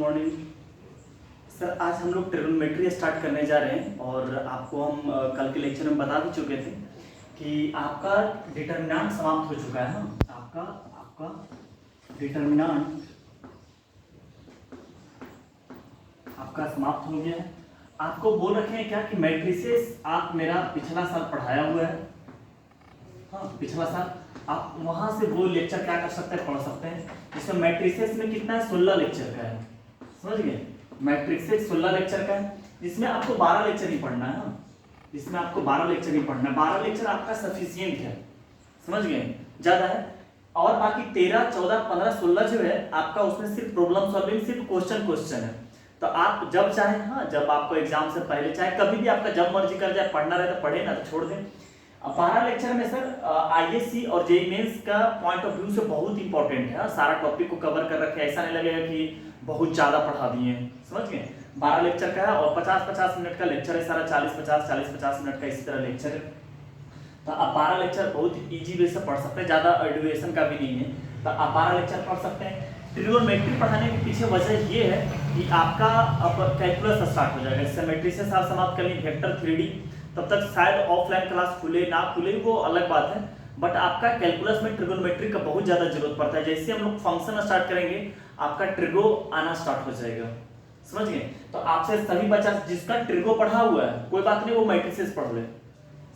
Morning sir. आज हम लोग ट्रिग्नोमेट्री स्टार्ट करने जा रहे हैं और आपको हम कल के लेक्चर में बता भी चुके थे कि आपका डिटर्मिनेंट समाप्त हो चुका है ना। आपका डिटर्मिनेंट आपका समाप्त हो गया है। आपको बोल रखे हैं क्या कि मैट्रिसेस आप मेरा पिछला साल पढ़ाया हुआ है। हाँ, पिछला साल आप वहां से वो लेक्चर क्या कर सकते हैं, पढ़ सकते हैं। जिसमें मैट्रिसेस में कितना है, 16 लेक्चर का है। समझ गए, मैट्रिसेस 16 लेक्चर का है, जिसमें आपको 12 लेक्चर ही पढ़ना है। जिसमें आपको 12 लेक्चर ही पढ़ना है। 12 लेक्चर आपका सफिशियंट है, समझ गए, ज्यादा है। और बाकी 13, 14, 15, 16 जो है आपका, उसमें सिर्फ प्रॉब्लम सॉल्विंग, सिर्फ क्वेश्चन है। तो आप जब चाहे, हाँ, जब आपको एग्जाम से पहले चाहे कभी भी आपका जब मर्जी कर जाए, पढ़ना रहे तो पढ़े, ना तो छोड़ दें। 12 लेक्चर में सर आईएससी और जेईई मेंस का पॉइंट ऑफ व्यू से बहुत इंपॉर्टेंट है। सारा टॉपिक को कवर कर रखे, ऐसा नहीं लगेगा कि बहुत ज्यादा पढ़ा दिए हैं। समझ गए, 12 लेक्चर का है और 50-50 मिनट का लेक्चर है सारा। 40-50 मिनट का इसी तरह लेक्चर है। तो आप 12 लेक्चर बहुत इजी वे से पढ़ सकते हैं, ज्यादा ड्यूरेशन का भी नहीं है। तो आप 12 लेक्चर पढ़ सकते हैं। ट्रिग्नोमेट्री पढ़ाने के पीछे वजह ये है कि आपका अब कैलकुलस स्टार्ट हो जाएगा। इससे मैट्रिसेस आप समाप्त कर ली, वेक्टर 3D, तब तक शायद ऑफलाइन क्लास खुले ना खुले वो अलग बात है, बट आपका कैलकुलस में ट्रिग्नोमेट्री का बहुत ज्यादा जरूरत पड़ता है। जैसे हम लोग फंक्शन स्टार्ट करेंगे, आपका ट्रिगो आना स्टार्ट हो जाएगा। समझ गए, तो आपसे सभी बच्चा जिसका ट्रिगो पढ़ा हुआ है, कोई बात नहीं, वो मैट्रिसेस पढ़ ले।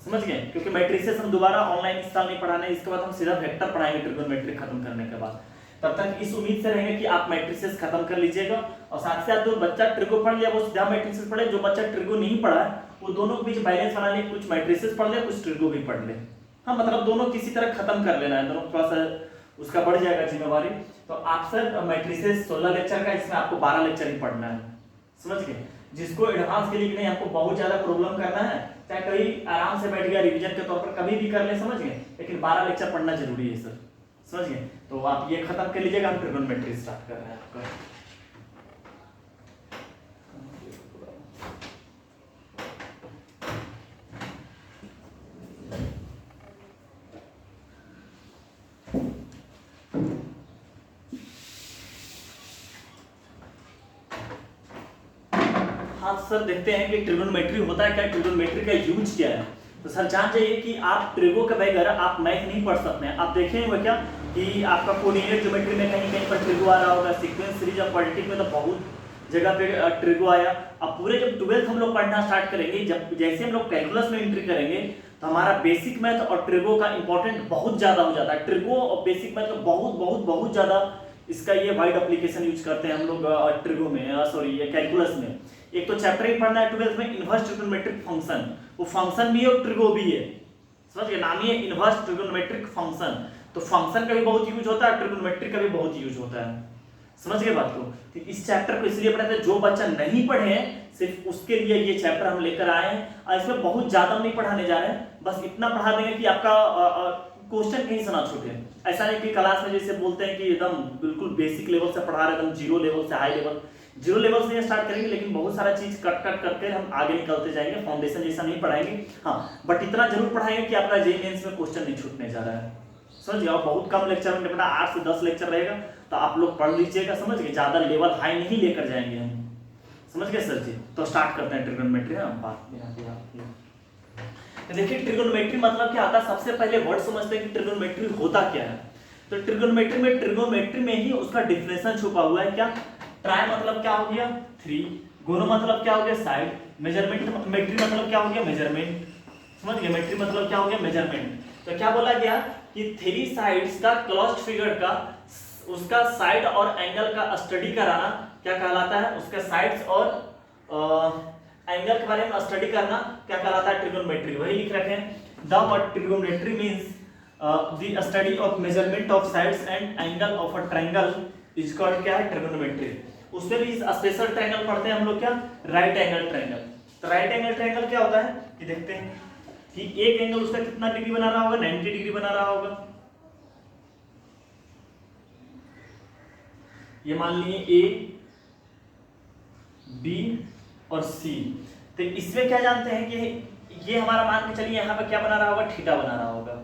समझ गए, क्योंकि मैट्रिसेस हम दोबारा ऑनलाइन इस साल नहीं पढ़ाने, इसके बाद हम सीधा वेक्टर पढ़ाएंगे ट्रिग्नोमेट्री खत्म करने के बाद। तब तक इस उम्मीद से रहेंगे कि आप मैट्रिसेस खत्म कर लीजिएगा। और साथ ही साथ जो बच्चा ट्रिगो पढ़ लिया वो सीधा मैट्रिसेस पढ़े, जो बच्चा ट्रिगो नहीं पढ़ा है वो दोनों के बीच बैलेंस बना ले, कुछ मैट्रिसेस पढ़ ले, कुछ ट्रिगो भी पढ़ ले। हाँ, मतलब दोनों किसी तरह खत्म कर लेना है, दोनों थोड़ा सा उसका बढ़ जाएगा जिम्मेवारी। तो आप सर मैट्रिसेस 16 लेक्चर का, इसमें आपको 12 लेक्चर ही पढ़ना है। समझ गए, जिसको एडवांस के लिए नहीं आपको बहुत ज्यादा प्रॉब्लम करना है, चाहे कहीं आराम से बैठ गया रिवीजन के तौर पर कभी भी कर ले, समझ गए, लेकिन 12 लेक्चर पढ़ना जरूरी है सर। समझ गए, तो आप ये खत्म कर लीजिएगा। हम ट्रिग्नोमेट्री स्टार्ट कर रहे हैं आपका। हाँ सर, देखते हैं कि ट्रिग्नोमेट्री होता है क्या, ट्रिग्नोमेट्री का यूज क्या है। तो सर जान जाइए कि आप ट्रिगो के बगैर आप मैथ नहीं पढ़ सकते हैं। आप देखें हुए क्या कि आपका कोऑर्डिनेट ज्योमेट्री में कहीं कहीं पर ट्रिगो आ रहा होगा, सीक्वेंस सीरीज और क्वाड्रेटिक में तो बहुत जगह पे ट्रिगो आया। अब पूरे जब 12th हम लोग पढ़ना स्टार्ट करेंगे, जब जैसे हम लोग कैलकुलस में एंट्री करेंगे, तो हमारा बेसिक मैथ और ट्रिगो का इंपॉर्टेंट बहुत ज्यादा हो जाता है। ट्रिगो और बेसिक मैथ में बहुत बहुत बहुत ज्यादा इसका ये वाइड एप्लीकेशन यूज करते हैं हम लोग ट्रिगो में, सॉरी ये कैलकुलस में। एक तो चैप्टर ही पढ़ना है 12th में, इनवर्स ट्रिग्नोमेट्रिक फंक्शन। वो फंक्शन भी है और ट्रिगो भी है। समझ गए, नाम ही है इनवर्स ट्रिग्नोमेट्रिक फंक्शन। तो फंक्शन का भी बहुत यूज होता है, ट्रिग्नोमेट्रिक का भी बहुत यूज होता है। समझ गए बात को। तो इस चैप्टर को इसलिए पढ़ाते हैं, जो बच्चा नहीं पढ़े हैं सिर्फ उसके लिए ये चैप्टर हम लेकर आए हैं। और इसमें बहुत ज्यादा हम नहीं पढ़ाने जा रहे हैं, बस इतना पढ़ा देंगे कि आपका क्वेश्चन कहीं से ना छूटे। ऐसा नहीं कि क्लास में जैसे बोलते हैं कि एकदम बिल्कुल बेसिक लेवल से पढ़ा रहे, एकदम जीरो लेवल से हाई लेवल। जीरो लेवल से स्टार्ट करेंगे, लेकिन बहुत सारा चीज कट कट करके हम आगे निकलते जाएंगे। फाउंडेशन जैसा नहीं पढ़ाएंगे, हाँ, बट इतना जरूर पढ़ाएंगे कि आपका जेईई मेंस में क्वेश्चन नहीं छूटने जा रहा है। समझिए, और बहुत कम लेक्चर में, 8 से 10 लेक्चर रहेगा, तो आप लोग पढ़ लीजिएगा। समझ गए, ज्यादा लेवल हाई नहीं लेकर जाएंगे हम। समझ गए सर जी। तो स्टार्ट करते हैं ट्रिग्नोमेट्री। हम बात देखिए, ट्रिग्नोमेट्री मतलब क्या आता है। सबसे पहले वर्ड समझते हैं कि ट्रिग्नोमेट्री होता क्या है। तो ट्रिग्नोमेट्री में ही उसका डिफिनेशन छुपा हुआ है। क्या, ट्राई मतलब क्या हो गया 3, गोनो मतलब क्या हो गया साइड, मेजरमेंट मेट्री मतलब क्या हो गया मेजरमेंट। समझ गए, मेट्री मतलब क्या हो गया मेजरमेंट। तो क्या बोला गया कि 3 साइड्स का क्लोज्ड फिगर का उसका साइड और एंगल का स्टडी कराना क्या कहलाता है, उसका साइड्स और एंगल के बारे में स्टडी करना क्या कहलाता है, ट्रिग्नोमेट्री। वही लिख रखे हैं, the word trigonometry means the study of measurement of sides and angle of a triangle is called क्या है, ट्रिग्नोमेट्री। उसमें भी स्पेशल ट्रायंगल पढ़ते हैं हम लोग, क्या, राइट एंगल ट्रायंगल। तो राइट एंगल ट्रायंगल क्या होता है कि देखते हैं कि एक एंगल उसका कितना डिग्री बना रहा होगा, 90 डिग्री बना रहा होगा। ये मान लिए ए, बी और सी। तो इसमें क्या जानते हैं कि ये हमारा मान के चलिए यहाँ पे क्या बना रहा होगा, थीटा बना रहा होगा।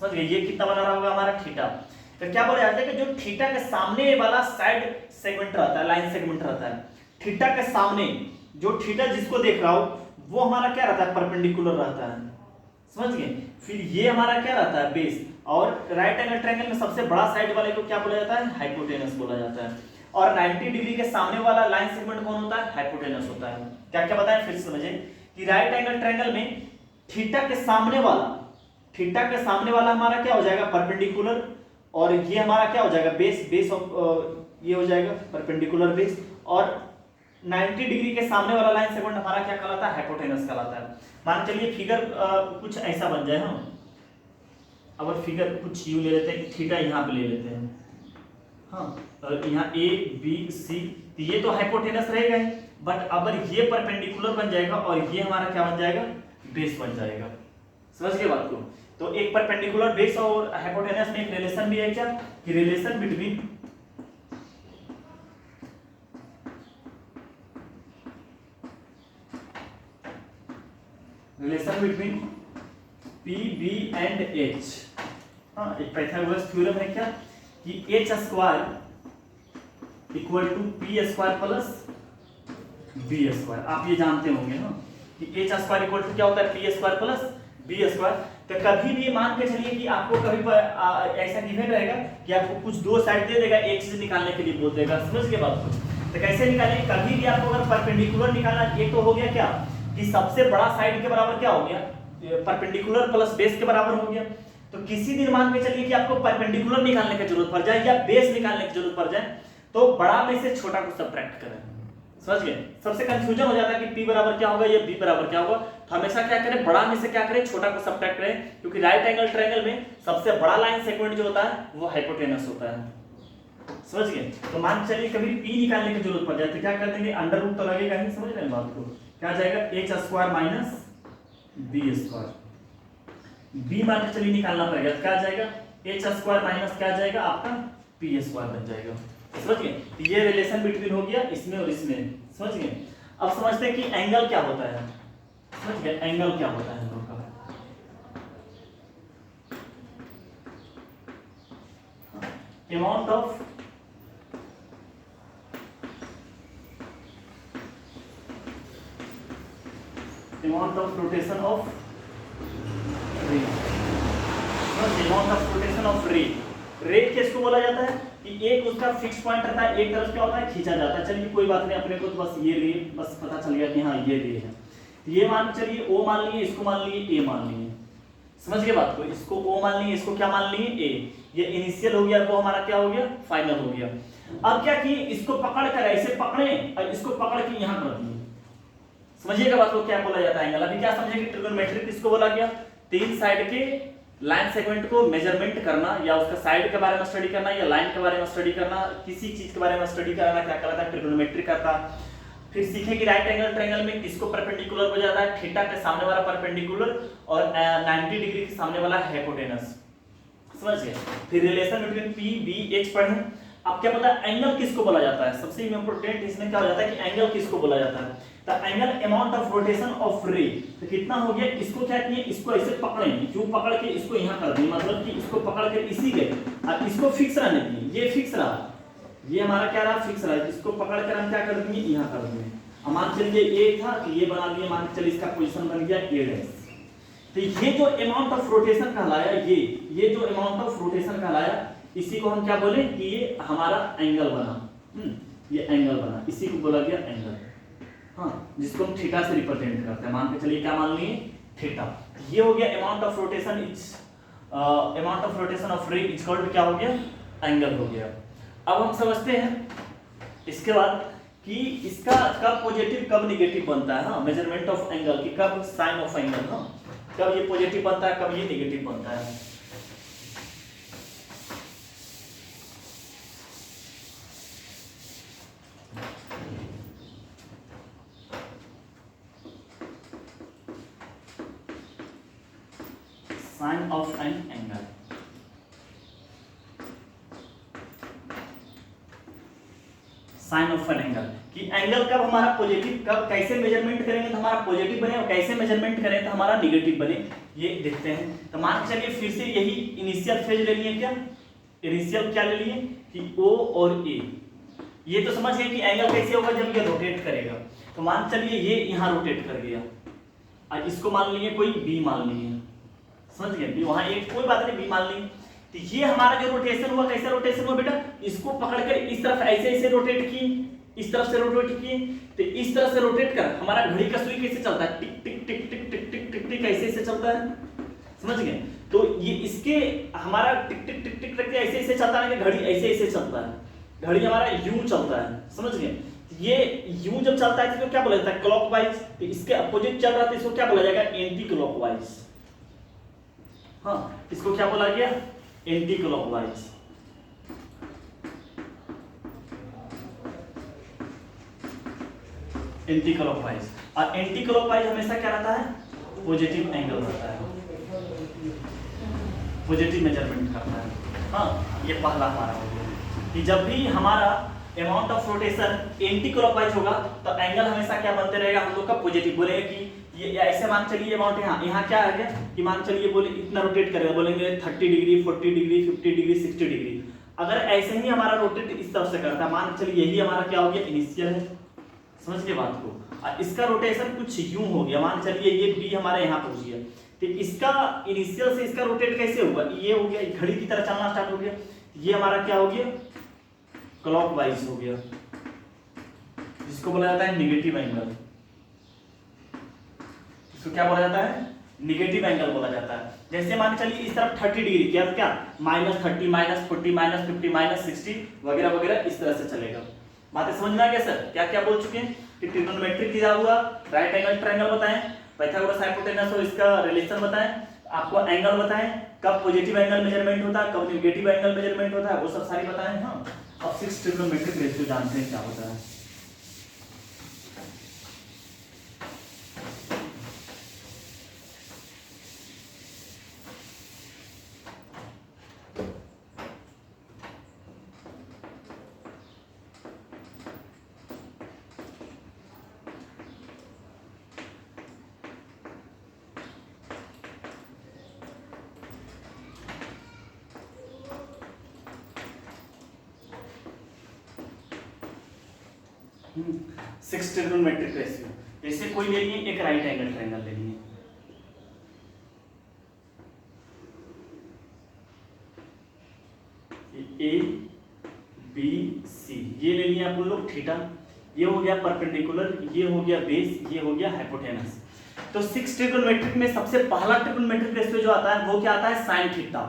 समझ गए, ये कितना बना रहा होगा हमारा थीटा। तो क्या बोला जाता है कि जो थीटा के सामने वाला साइड सेगमेंट रहता है, लाइन सेगमेंट रहता है, थीटा के सामने जो थीटा जिसको देख रहा हो वो हमारा क्या रहता है, परपेंडिकुलर रहता है, समझ गए। फिर ये हमारा क्या रहता है, बेस। और राइट एंगल ट्रायंगल में सबसे बड़ा साइड वाले को क्या बोला जाता है, हाइपोटेनस बोला जाता है। और 90 डिग्री के सामने वाला लाइन सेगमेंट कौन होता है, हाइपोटेनस होता है। क्या क्या बताएं फिर समझे कि राइट एंगल ट्रायंगल में थीटा के सामने वाला हमारा क्या हो जाएगा, परपेंडिकुलर, और ये हमारा क्या हो जाएगा, बेस ऑफ ये हो जाएगा परपेंडिकुलर बेस। और 90 डिग्री के सामने वाला लाइन सेगमेंट हमारा क्या कहलाता है, हाइपोटेनस कहलाता है। मान चलिए फिगर कुछ ऐसा बन जाए, हम अगर फिगर कुछ यूं ले लेते हैं, थीटा यहाँ पे ले लेते हैं, हाँ, और यहाँ ए बी सी, ये तो हाइपोटेनस रहेगा ही, बट अगर ये परपेंडिकुलर बन जाएगा और ये हमारा क्या बन जाएगा, बेस बन जाएगा। समझ गए बात को। तो एक परपेंडिकुलर बेस और हाइपोटेनस में एक रिलेशन भी है क्या, कि relation between P B and H. हाँ, एक पाइथागोरस थ्योरम है क्या, कि H square equal to P square plus B square. आप ये जानते होंगे ना कि एच स्क्वायर इक्वल टू क्या होता है, P square plus B square. तो कभी भी मान के चलिए कि आपको कभी ऐसा गिवन रहेगा कि आपको कुछ दो साइड दे देगा, एक चीज निकालने के लिए बोल देगा, समझ गए बात को। तो कैसे निकालेंगे, कभी भी आपको अगर परपेंडिकुलर निकालना, ये तो हो गया क्या कि सबसे बड़ा साइड के बराबर क्या हो गया, परपेंडिकुलर प्लस बेस के बराबर हो गया। तो किसी दिन मान के चलिए कि आपको परपेंडिकुलर निकालने की जरूरत पड़ जाए या बेस निकालने की जरूरत पड़ जाए, तो बड़ा में से छोटा को सब्ट्रैक्ट करें। समझ गए, सबसे कंफ्यूजन हो जाता है कि p बराबर क्या होगा या b बराबर क्या होगा। तो हमेशा क्या करें, बड़ा में से क्या करें, छोटा को सब्ट्रैक्ट करें, क्योंकि राइट एंगल ट्रायंगल में सबसे बड़ा लाइन सेगमेंट जो होता है वो हाइपोटेनस होता है। समझ गए। तो मान के चलिए कभी p निकालने की जरूरत पड़ जाए तो क्या कर देंगे, अंडर रूट तो लगेगा ही, समझ रहे हैं बात को। क्या जाएगा, H square minus B square. b मान के चलिए निकालना पड़ेगा, तो क्या जाएगा, एच स्क्वायर माइनस क्या जाएगा आपका, पी स्क्वायर बन जाएगा। समझ गए, ये रिलेशन बिटवीन हो गया इसमें और इसमें। समझ गए। अब समझते हैं कि एंगल क्या होता है। समझ गए, एंगल क्या होता है हम लोग का। अमाउंट ऑफ रोटेशन ऑफ रे। अमाउंट ऑफ रोटेशन ऑफ रे, रे किसको बोला जाता है कि एक उसका फिक्स पॉइंट रहता है, एक तरफ क्या होता है, खींचा जाता है। चलिए कोई बात नहीं, अपने को तो बस ये रे बस पता चल गया कि हाँ ये रे है। ये मान चलिए ओ मान लिए, इसको मान लिए ए मान लिए। समझ गए बात को, इसको ओ मान लिए, इसको क्या मान लिए ए। ये इनिशियल हो गया, वो हमारा क्या हो गया, फाइनल हो गया। अब क्या किए, इसको पकड़ कर ऐसे पकड़े और इसको पकड़ के यहां कर दिए। समझिएगा बात को, क्या बोला जाता है एंगल। अभी क्या समझेंगे, ट्रिगोनोमेट्री किसको बोला गया, तीन साइड के लाइन सेगमेंट को मेजरमेंट करना, या उसका साइड के बारे में स्टडी करना, या लाइन के बारे में स्टडी करना, किसी चीज के बारे में स्टडी करना, क्या कहलाता है, ट्रिगोनोमेट्री करता। फिर सीखे कि राइट एंगल ट्रायंगल में किसको परपेंडिकुलर हो जाता है, थीटा के सामने वाला परपेंडिकुलर और 90 डिग्री के सामने वाला हाइपोटेनस। समझ गए। फिर relation between P B H पढ़े। अब क्या पता है एंगल किसको बोला जाता है, सबसे इंपॉर्टेंट इसमें क्या हो जाता है कि एंगल किसको बोला जाता है। तो angle amount of rotation of रे। तो कितना हो गया, इसको क्या किए, इसको ऐसे पकड़े, क्यों पकड़ के इसको यहाँ कर दिए, मतलब कि इसको पकड़ के इसी गए और इसको फिक्स रहने दिए। ये फिक्स रहा, ये हमारा क्या रहा, फिक्स रहा। इसको पकड़ कर हम क्या कर देंगे, यहाँ कर देंगे। अब मान चलिए ए था तो ये बना दिए, मान चलिए इसका पोजीशन बन गया ए डैश। तो ये जो अमाउंट ऑफ रोटेशन कहलाया, ये जो अमाउंट ऑफ रोटेशन कहलाया, इसी को हम क्या बोले कि ये हमारा एंगल बना। ये एंगल बना, इसी को बोला गया एंगल। हाँ, जिसको हम थीटा से रिप्रेजेंट करते हैं। मान के चलिए क्या मान लिए, थीटा। ये हो गया amount of rotation, amount of rotation of ray is equal to क्या हो गया, एंगल हो गया। अब हम समझते हैं इसके बाद कि इसका कब पॉजिटिव कब निगेटिव बनता है। हाँ, मेजरमेंट ऑफ एंगल की कब साइन ऑफ एंगल, हाँ, कब ये पॉजिटिव बनता है, कब ये निगेटिव बनता है। Sine of an angle. Sine of an angle कि एंगल कब हमारा पॉजिटिव, कब कैसे मेजरमेंट करेंगे तो हमारा पॉजिटिव बने, और कैसे मेजरमेंट करें तो हमारा निगेटिव बने, ये देखते हैं। तो मान के चलिए फिर से यही इनिशियल फेज लेनी है क्या, इनिशियल क्या ले लिए कि O और A। ये तो समझ गए कि एंगल कैसे होगा जब ये रोटेट करेगा। तो मान चलिए ये यहाँ रोटेट कर गया और इसको मान लिए कोई B मान लिए, समझ गए, वहां एक कोई बात नहीं B मान लिए। तो ये हमारा जो रोटेशन हुआ कैसे रोटेशन हुआ बेटा, इसको पकड़कर इस तरफ ऐसे ऐसे रोटेट की, इस तरफ से रोटेट की, तो इस तरफ से रोटेट कर हमारा घड़ी का सुई कैसे चलता है, टिक टिक टिक टिक टिक टिक टिक टिक ऐसे ऐसे चलता है, समझ गए। तो ये इसके हमारा टिक टिक टिक टिक टिक ऐसे ऐसे चलता है कि घड़ी ऐसे ऐसे चलता है, घड़ी हमारा यूं चलता है, समझ गए। ये यूं जब चलता है तो क्या बोला जाता है, क्लॉकवाइज। तो इसके अपोजिट चल रहा है तो इसको क्या बोला जाएगा, एंटी क्लॉकवाइज। हाँ, इसको क्या बोला गया, एंटी क्लॉकवाइज। Anti clockwise. और एंटी क्लॉकवाइज हमेशा क्या रहता है, पॉजिटिव एंगल रहता है, पॉजिटिव मेजरमेंट करता है। हाँ, ये पहला हमारा हो गया कि जब भी हमारा amount of rotation anti clockwise होगा तो एंगल हमेशा क्या बनते रहेगा, हम लोग का पॉजिटिव। बोलेंगे कि ये ऐसे मान चलिए अमाउंट यहाँ क्या आ गया कि मान चलिए बोले इतना रोटेट करेगा, बोलेंगे 30 डिग्री 40 डिग्री 50 डिग्री 60 डिग्री। अगर ऐसे ही हमारा रोटेट इस तरफ से करता है, मान चलिए यही हमारा क्या हो गया, इनिशियल है, समझ गए बात को। और इसका रोटेशन कुछ यूं हो गया, मान चलिए ये बी हमारे यहाँ पहुंच गया, तो इसका इनिशियल से इसका रोटेट कैसे हुआ, ये हो गया घड़ी की तरह चलना स्टार्ट हो गया, ये हमारा क्या हो गया, क्लॉकवाइज हो गया, जिसको बोला जाता है निगेटिव एंगल। इसको क्या बोला जाता है, निगेटिव एंगल बोला जाता है। जैसे मान चलिए इस तरफ 30 डिग्री क्या क्या -30 -40 -50 -60 वगैरह वगैरह इस तरह से चलेगा। बातें समझ में आ गया सर, क्या क्या बोल चुके हैं कि ट्रिग्नोमेट्रिक क्या हुआ, राइट एंगल ट्रायंगल बताएं, पाइथागोरस हाइपोटेनस और इसका रिलेशन बताएं, आपको एंगल बताएं, कब पॉजिटिव एंगल मेजरमेंट होता है, कब नेगेटिव एंगल मेजरमेंट होता है, वो सब सारी बताएं। हाँ, अब 6 ट्रिग्नोमेट्रिक रेशियो जानते हैं क्या होता है। सिक्स ट्रिग्नोमेट्रिक रेशियो, जैसे कोई ले लिए एक राइट एंगल ट्रायंगल ले लिए, ए बी सी, ये ले लिया अपन लोग थीटा, ये हो गया परपेंडिकुलर, ये हो गया बेस, ये हो गया हाइपोटेनस। तो सिक्स ट्रिग्नोमेट्रिक में सबसे पहला ट्रिग्नोमेट्रिक रेशियो जो आता है वो क्या आता है, साइन थीटा,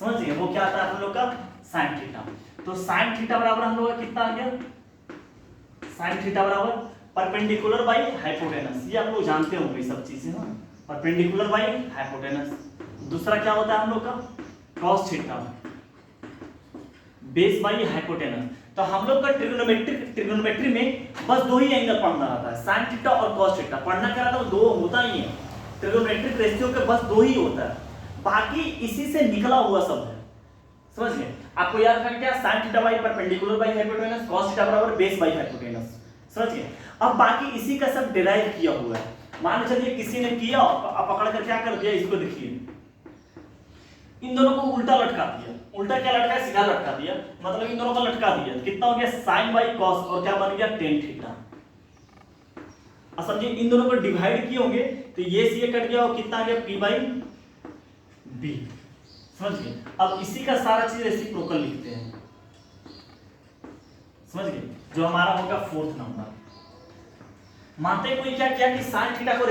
समझिए वो क्या आता है अपन लोग का, साइन थीटा। तो साइन थीटा बराबर हम लोग का कितना आ गया, साइन थीटा बराबर परपेंडिकुलर बाई हाइपोटेनस, ये आप लोग जानते होंगे सब चीजें, हाँ, परपेंडिकुलर बाई हाइपोटेनस। दूसरा क्या होता है हम लोग का, cos theta base by hypotenuse. तो हम लोग का ट्रिग्नोमेट्री में बस दो ही एंगल पढ़ना रहता है, साइन थीटा और कॉस थीटा। पढ़ना क्या रहता है, वो दो होता ही है, ट्रिग्नोमेट्रिक रेशियो के बस दो ही होता है, बाकी इसी से निकला हुआ सब है, समझ गए। आपको याद रखना क्या, sine theta by perpendicular by hypotenuse, cos theta बराबर बेस बाई हाइपोटेनस, समझ गए। अब बाकी इसी का सब डिराइव किया हुआ है। मान चलिए किसी ने किया और पकड़ कर क्या कर दिया, इसको देखिए, इन दोनों को उल्टा लटका दिया, उल्टा क्या लटका, सीधा लटका दिया, मतलब इन दोनों को लटका दिया, कितना हो गया, साइन बाई कॉस, और क्या बन गया, टेन थीटा। अब समझिए इन दोनों को डिवाइड किए होंगे तो ये से ये कट गया और कितना आ गया, पी बाई बी, समझ गए। अब इसी का सारा चीज रेसिप्रोकल लिखते हैं, समझ गए, जो हमारा होगा फोर्थ नंबर। मानते कोई क्या किया कि साइन थीटा को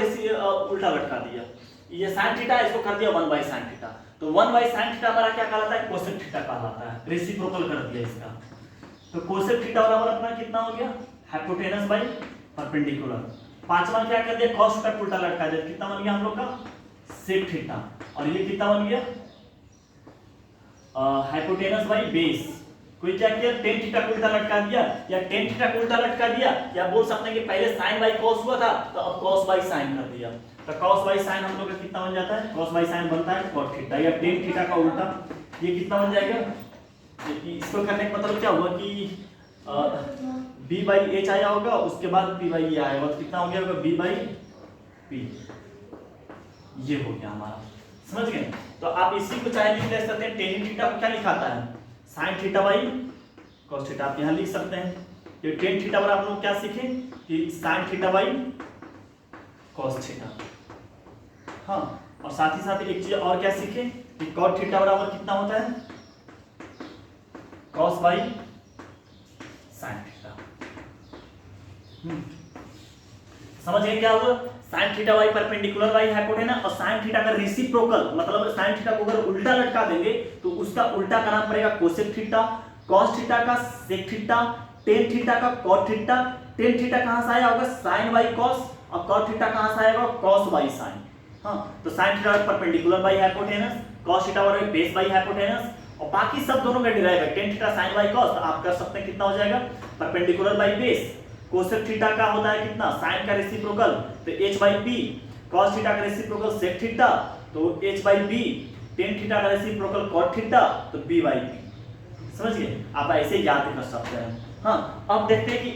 उल्टा लटका दिया, ये साइन थीटा इसको कर दिया 1 बाई साइन थीटा, तो 1 बाई साइन थीटा हमारा क्या कहलाता है, कोसेक थीटा कहलाता है, रेसिप्रोकल कर दिया इसका। तो कोसेक थीटा बराबर अपना कितना हो गया, हाइपोटेनस बाई परपेंडिकुलर। पांचवा क्या कर दिया, कॉस थीटा उल्टा लटका दिया, कितना बन गया हम लोग का, सेक थीटा, और ये कितना बन गया, हाइपोटेनस बाई बेस। कोई क्या किया, टेन थीटा को उल्टा लटका दिया, या टेन थीटा को उल्टा लटका दिया, या बोल सकते हैं कि पहले साइन बाई कॉस हुआ था तो अब कॉस बाई साइन कर दिया, तो कॉस बाई साइन हम लोग का कितना बन जाता है, कॉस बाई साइन बनता है कॉट थीटा, या टेन थीटा का उल्टा, ये कितना बन जाएगा। इसको करने का मतलब क्या हुआ कि बी बाई एच आया होगा, उसके बाद पी बाई ए आएगा, तो कितना हो गया होगा, बी बाई पी, ये हो गया हमारा, समझ गए। तो आप इसी को चाहे लिख सकते हैं, टेन थीटा को क्या लिखाता है, sine theta by cos theta, आप यहाँ लिख सकते हैं। ये टेन थीटा बराबर आप लोग क्या सीखे कि sine theta by cos theta. हाँ, और साथ ही साथ एक चीज और क्या सीखे कि कॉट थीटा बराबर कितना होता है, कॉस बाई साइन थीटा। समझ गए क्या हुआ, sine theta by perpendicular by hypotenuse, और साइन थीटा का रेसिप्रोकल, मतलब साइन थीटा को अगर उल्टा लटका देंगे तो उसका उल्टा का नाम पड़ेगा कोसेक थीटा, कॉस थीटा का सेक थीटा, टेन थीटा का कॉट थीटा। टेन थीटा कहां से आया होगा, साइन बाई कॉस, और कॉट थीटा कहां से आएगा, कॉस बाई साइन। हाँ, तो sine theta perpendicular by hypotenuse, cos theta बराबर बेस बाई हाइपोटेनस, और बाकी सब दोनों का डिराइव है। Tan theta sine by cos, तो आप कर सकते हैं कितना हो जाएगा, perpendicular by base. Cosec theta का होता है कितना, साइन का रेसिप्रोकल तो h by P, cos theta का रेसिप्रोकल सेक थीटा तो h by B, tan theta का रेसिप्रोकल कॉट थीटा तो b बाई पी। समझ गए, आप ऐसे याद कर सकते हैं। हाँ, अब देखते हैं कि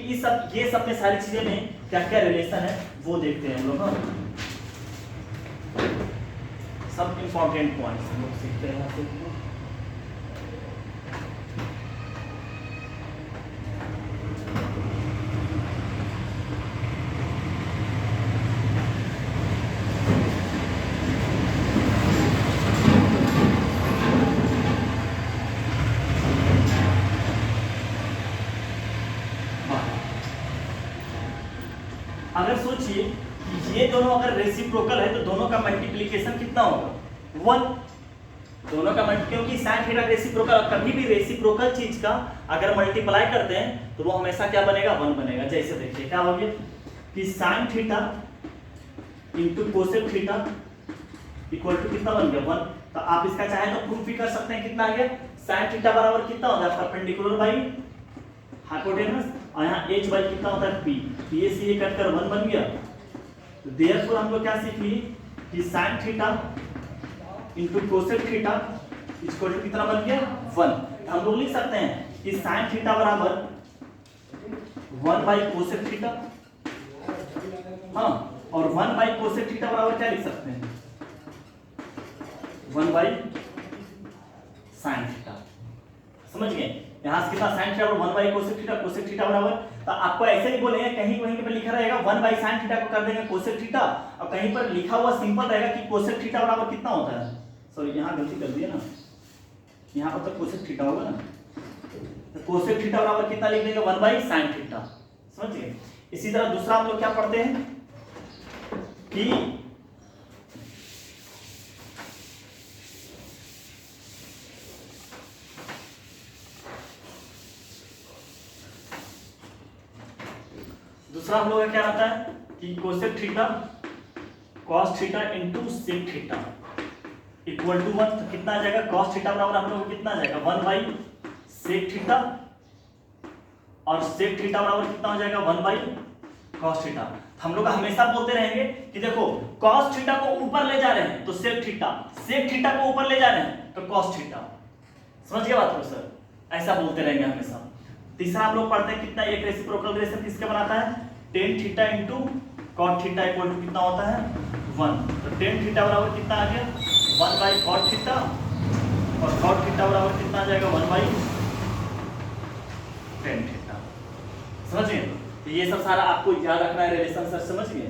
ये सब में सारी चीजें में क्या क्या रिलेशन है वो देखते हैं हम लोग। हाँ, सब इंपॉर्टेंट पॉइंट्स हम लोग सीखते हैं यहाँ से। अगर सोचिए कि ये दोनों अगर रेसिप्रोकल है तो दोनों का मल्टीप्लिकेशन कितना होगा, 1। दोनों का क्योंकि साइन थीटा रेसिप्रोकल, कभी भी रेसिप्रोकल चीज का अगर मल्टीप्लाई करते हैं तो वो हमेशा क्या बनेगा, 1 बनेगा। जैसे देखिए क्या हो गया कि sine theta into cosec theta equal to कितना बन गया, 1। तो आप इसका चाहे तो प्रूफ भी कर सकते हैं, कितना आ गया, साइन थीटा बराबर कितना होता है, परपेंडिकुलर बाई हाइपोटेनस, और यहाँ h बाई कितना होता है p, तो ये से ये कट कर 1 बन गया। तो देयरफॉर हम लोग क्या सीख लिए कि sine theta into cosec theta equal to कितना बन गया, 1। हम लोग लिख सकते हैं कि साइन थीटा बराबर 1 बाई कोसेक थीटा, हाँ, और 1 बाई कोसेक थीटा बराबर क्या लिख सकते हैं, 1 बाई साइन थीटा। समझ गए, यहाँ से कितना साइन थीटा बराबर 1 बाई कोसेक थीटा बराबर, तो आपको ऐसे ही बोलेंगे, कहीं पर लिखा रहेगा 1 बाई साइन थीटा को कर देंगे कोसेक थीटा, और कहीं पर लिखा हुआ सिंपल रहेगा कि कोसेक थीटा बराबर कितना होता है, सॉरी यहाँ गलती कर दिया ना, यहाँ पर तो कोसेक थीटा होगा ना, तो कोसेक थीटा बराबर कितना लिख देंगे, 1 बाई साइन थीटा। समझ गए। इसी तरह दूसरा हम लोग क्या पढ़ते हैं कि दूसरा हम लोग का क्या आता है कि cosec theta cos theta into sec theta equal to 1। तो कितना आ जाएगा, कॉस थीटा बराबर हम लोग को कितना आ जाएगा, 1 बाई सेक थीटा, और सेक थीटा बराबर कितना हो जाएगा, 1 बाई कॉस थीटा। हम लोग हमेशा बोलते रहेंगे कि देखो कॉस थीटा को ऊपर ले जा रहे हैं तो सेक थीटा को ऊपर ले जा रहे हैं तो कॉस थीटा। समझ गए बात को सर, ऐसा बोलते रहेंगे हमेशा। तीसरा हम लोग पढ़ते हैं कितना, एक रेसिप्रोकल रिलेशन किसके बनाता है, tan theta into cot theta equal to कितना होता है, 1। तो टेन थीटा बराबर कितना आ गया, 1 बाई कॉट थीटा, और कॉट थीटा बराबर कितना आ जाएगा, 1 बाई टेन थीटा। समझ गए, तो ये सब सारा आपको याद रखना है रिलेशन सर, समझ गए।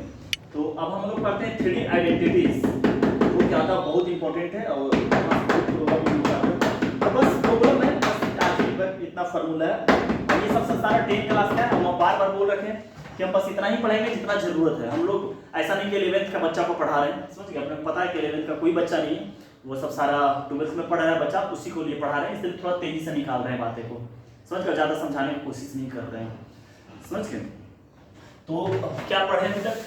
तो अब हम लोग पढ़ते हैं 3D आइडेंटिटीज, वो क्या था, बहुत इंपॉर्टेंट है, और बस प्रॉब्लम है, इतना फार्मूला है, ये सबसे सारा 10 क्लास का है। हम बार बार बोल रखे हैं कि हम बस इतना ही पढ़ेंगे जितना जरूरत है। हम लोग ऐसा नहीं कि 11th का बच्चा को पढ़ा रहे हैं, समझ गए, अपने पता है कि 11th का कोई बच्चा नहीं है, वो सब सारा 12th में पढ़ रहा है बच्चा, उसी को लिए पढ़ा रहे हैं, इसलिए थोड़ा तेजी से निकाल रहे हैं बातें को, समझ गए, ज्यादा समझाने की कोशिश नहीं कर रहे हैं, समझ गए। तो क्या पढ़े अभी तक,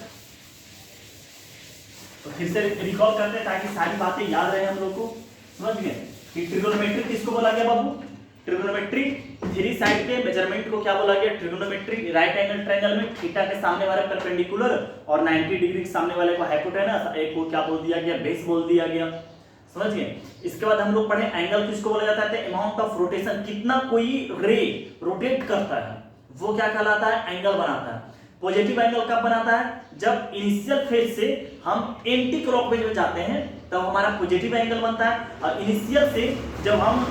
तो फिर से रिकॉल करते हैं ताकि सारी बातें याद रहे हम लोग को। समझ गए कि ट्रिगोनोमेट्री किसको बोला गया बाबू, ट्रिगोनोमेट्री 3 साइड के मेजरमेंट को क्या बोला गया, ट्रिगोनोमेट्री। राइट एंगल ट्रायंगल में थीटा के सामने वाले परपेंडिकुलर और 90 डिग्री के सामने वाले को हाइपोटेनस, एक को क्या बोल दिया गया, बेस बोल दिया गया। समझ गए। इसके बाद हम लोग पढ़े एंगल किसको बोला जाता है, अमाउंट ऑफ रोटेशन, कितना कोई रे रोटेट करता है वो क्या कहलाता है, एंगल बनाता है। पॉजिटिव एंगल कब बनाता है, जब इनिशियल फेज से हम एंटी क्लॉकवाइज में जाते हैं तब हमारा पॉजिटिव एंगल बनता है, और इनिशियल से जब हम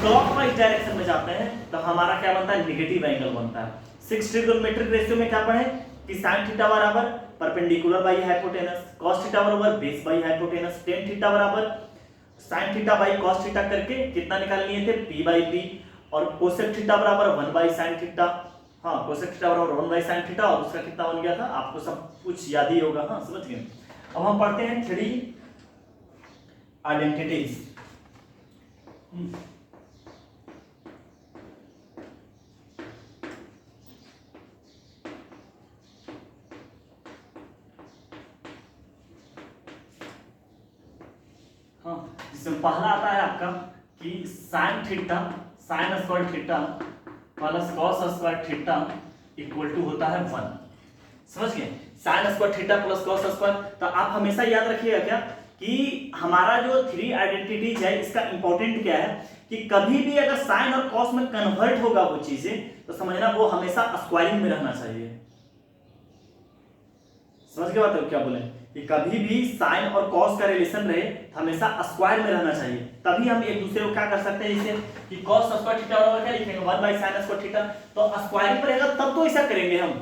क्लॉकवाइज डायरेक्शन में जाते हैं तो हमारा क्या बनता है, नेगेटिव एंगल बनता है। 6 ट्रिग्नोमेट्रिक रेशियो में क्या पढ़े कि sin थीटा बराबर perpendicular by hypotenuse, cos theta बराबर base by hypotenuse, tan theta बराबर sin theta by cos theta करके कितना निकाल लिए थे, p बाई p, और cosec थीटा बराबर 1 बाई sin थीटा, हाँ cosec थीटा बराबर 1 बाई sin थीटा, और उसका कितना बन गया था आपको सब कुछ याद ही होगा, हाँ समझ गए। अब हम पढ़ते हैं 3 आइडेंटिटीज। हाँ, जिसमें पहला आता है आपका कि sin theta sin square theta plus cos square theta equal to होता है 1। समझ गए, sin square theta plus cos square. तो आप हमेशा याद रखिएगा क्या कि हमारा जो 3 आइडेंटिटीज है इसका इंपॉर्टेंट क्या है कि कभी भी अगर sin और cos में कन्वर्ट होगा वो चीजें तो समझना वो हमेशा स्क्वायरिंग में रहना चाहिए। समझ के बात है क्या बोले कि कभी भी साइन और कॉस का रिलेशन रहे हमेशा स्क्वायर में रहना चाहिए, तभी हम एक दूसरे को क्या कर सकते हैं, जैसे कि cos स्क्वायर थीटा बराबर क्या लिखेंगे 1 बाई sin स्क्वायर थीटा, तो स्क्वायरिंग में रहेगा तब तो ऐसा करेंगे हम।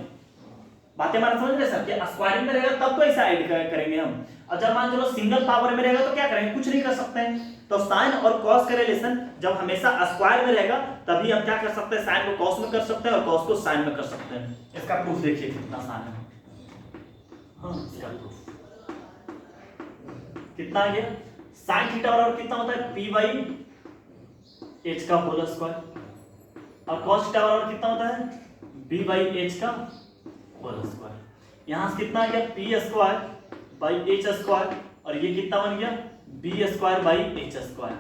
बातें हमारा समझ रहे सब, स्क्वायरिंग में रहेगा तब तो ऐसा ऐड करेंगे हम। और जब मान चलो सिंगल पावर में रहेगा तो क्या करेंगे, कुछ नहीं कर सकते हैं। तो साइन और कॉस का रिलेशन जब हमेशा स्क्वायर में रहेगा तभी हम क्या कर सकते हैं, साइन को कॉस में कर सकते हैं और कॉस को साइन में कर सकते हैं। इसका प्रूफ देखिए कितना आसान है। हाँ, इसका प्रूफ कितना आ गया, sin थीटा बराबर कितना होता है p बाई h का होल स्क्वायर, और cos थीटा बराबर कितना होता है b बाई h का होल स्क्वायर। यहां से कितना आ गया p square by h square, और ये कितना बन गया b square by h square.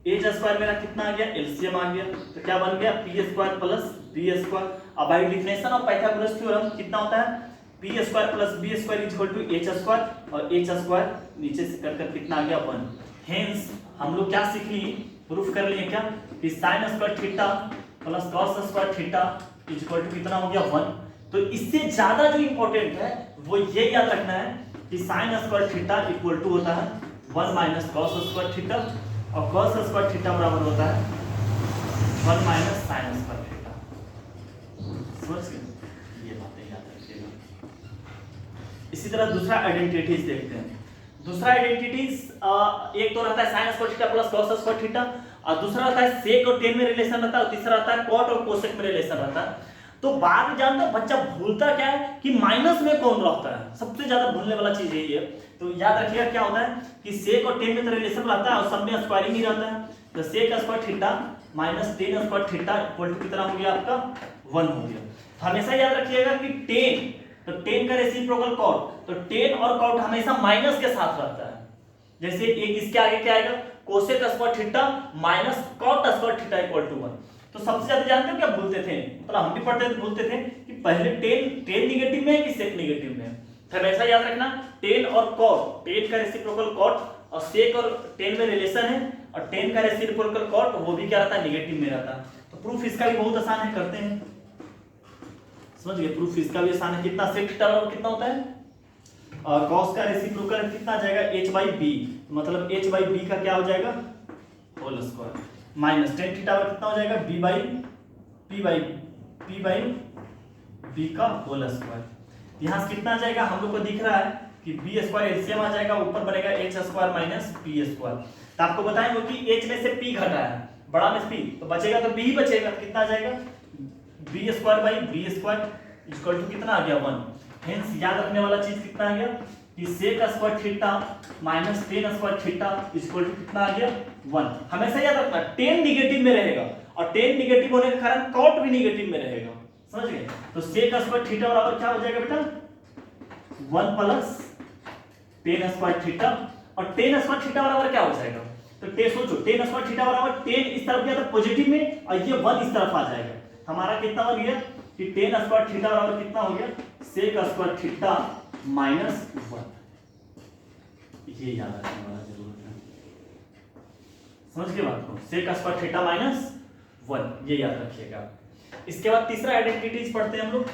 h square मेरा कितना आ गया, एलसीएम आ गया, तो क्या बन गया p square plus b square. अब by definition of Pythagoras theorem कितना होता है, P square plus B square equal to H square, और एच स्क्वायर नीचे से कर कितना आ गया 1। हेंस हम लोग क्या सीख लिए, प्रूफ कर लिए क्या कि sine square theta plus cos square theta equal to कितना हो गया 1। तो इससे ज्यादा जो इंपॉर्टेंट है वो ये याद रखना है कि sine square theta equal to होता है 1 माइनस कॉस स्क्वायर थीटा, और कॉस स्क्वायर थीटा बराबर होता है 1 माइनस साइन स्क्वायर थीटा। समझ गए, ये बातें याद रखिएगा। इसी तरह दूसरा आइडेंटिटीज देखते हैं। दूसरा आइडेंटिटीज एक तो रहता है sin square theta plus cos square theta, और दूसरा रहता है sec और tan में रिलेशन रहता है, और तीसरा रहता है cot और cosec में रिलेशन रहता है। तो बाद में जानते हो बच्चा भूलता क्या है कि माइनस में कौन रहता है, सबसे ज्यादा भूलने वाला चीज यही है। तो याद रखिएगा क्या होता है कि sec और tan में तो रिलेशन रहता है और सब में स्क्वायरिंग ही रहता है। तो sec square theta minus tan square theta equal to कितना हो गया आपका 1 हो गया। हमेशा याद रखिएगा कि tan, तो tan का रेसिप्रोकल cot, तो tan और cot हमेशा माइनस के साथ रहता है। जैसे एक इसके आगे क्या आएगा, cosec square theta minus cot square theta equal to 1। तो सबसे ज्यादा जानते हो क्या भूलते थे, मतलब हम भी पढ़ते थे भूलते थे कि पहले tan नेगेटिव में है कि sec नेगेटिव में है। तो हमेशा याद रखना tan और cot, tan का रेसिप्रोकल cot और sec और tan में रिलेशन है, और tan का रेसिप्रोकल cot वो भी क्या रहता है, नेगेटिव में रहता है। तो प्रूफ इसका भी बहुत आसान है, करते हैं। समझ गए, प्रूफ इसका भी आसान है। कितना sec थीटा बराबर कितना होता है, और cos का रेसिप्रोकल कितना आ जाएगा h बाई b, मतलब h बाई b का क्या हो जाएगा whole square, minus tan theta बराबर कितना हो जाएगा b बाई b का होल स्क्वायर। यहाँ से कितना आ जाएगा, हम लोग को दिख रहा है कि b स्क्वायर एलसीएम आ जाएगा, ऊपर बनेगा h square minus p square. तो आपको बताएंगे कि h में से p घटा है, बड़ा में p, तो बचेगा तो b ही बचेगा, कितना आ जाएगा b square by b square equal to कितना आ गया 1। हेंस याद रखने वाला चीज कितना आ गया कि sec square theta minus tan square theta equal to कितना आ गया 1। हमेशा याद रखना tan नेगेटिव में रहेगा, और tan नेगेटिव होने के कारण cot भी नेगेटिव में रहेगा। समझ गए, तो sec स्क्वायर थीटा बराबर क्या हो जाएगा बेटा 1 प्लस tan स्क्वायर थीटा, और tan स्क्वायर थीटा बराबर क्या हो जाएगा, तो सोचो tan स्क्वायर थीटा बराबर tan इस तरफ गया तो पॉजिटिव में, और ये 1 इस तरफ आ जाएगा। हमारा कितना बन गया कि tan स्क्वायर थीटा बराबर कितना हो गया sec स्क्वायर थीटा माइनस 1। ये याद रखने वाला जरूरत है, समझ के बात को, sec स्क्वायर थीटा माइनस 1 ये याद रखिएगा। इसके बाद तीसरा आइडेंटिटीज पढ़ते हैं हम लोग।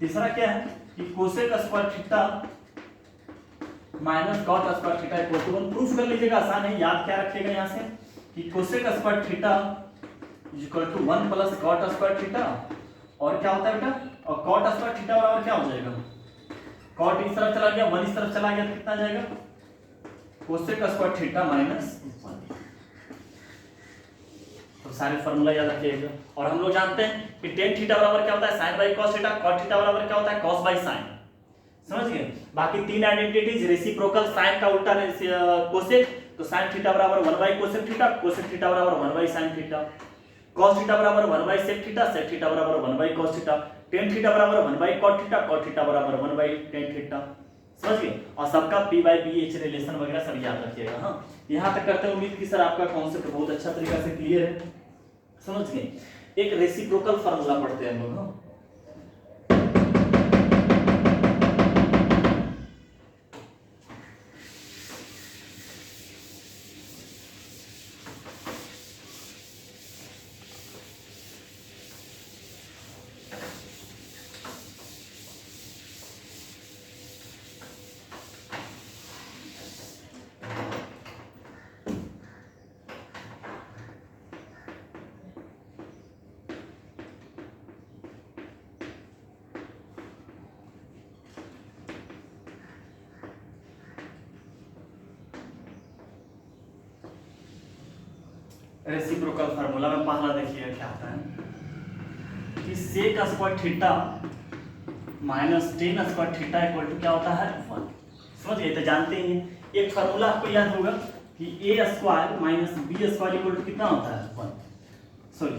तीसरा क्या है कि cosec square theta minus cot square theta equal to 1। Proof कर लीजिएगा, आसान है, याद क्या रखिएगा यहाँ से कि cosec square theta equal to 1 plus cot square theta, और क्या होता है बेटा, और कॉट स्क्वायर थीटा बराबर क्या हो जाएगा, कॉट इस तरफ चला गया, 1 इस तरफ चला गया, तो कितना आ जाएगा, कोसेक स्क्वायर थीटा माइनस 1। तो सारे फॉर्मूला याद रखिएगा। और हम लोग जानते हैं कि टेन थीटा बराबर क्या होता है, sine by cos theta, cot theta बराबर क्या होता है, कॉस बाई साइन। समझ गए। बाकी तीन आइडेंटिटीज, रेसिप्रोकल, साइन का उल्टा कोसेक, तो साइन थीटा बराबर 1 by cosec theta, cosec theta बराबर 1 by sine theta, cos theta बराबर 1 by sec theta, sec theta बराबर 1 by cos theta, tan theta बराबर 1 by cot theta, cot theta बराबर 1 by ten theta. समझ गए। और सबका p by B H relation वगैरह सब याद रखिएगा। हाँ, यहाँ तक करते हैं। उम्मीद की सर आपका कॉन्सेप्ट बहुत अच्छा तरीका से क्लियर है। समझ गए। एक रेसिप्रोकल फार्मूला पढ़ते हैं हम लोग। हाँ, रेसिप्रोकल फार्मूला में पहला देखिए क्या आता है कि sec square theta minus tan square theta equal to क्या होता है, 1। समझ गए। तो जानते ही हैं, एक फार्मूला आपको याद होगा कि A square minus B square equal to कितना होता है, 1। Sorry,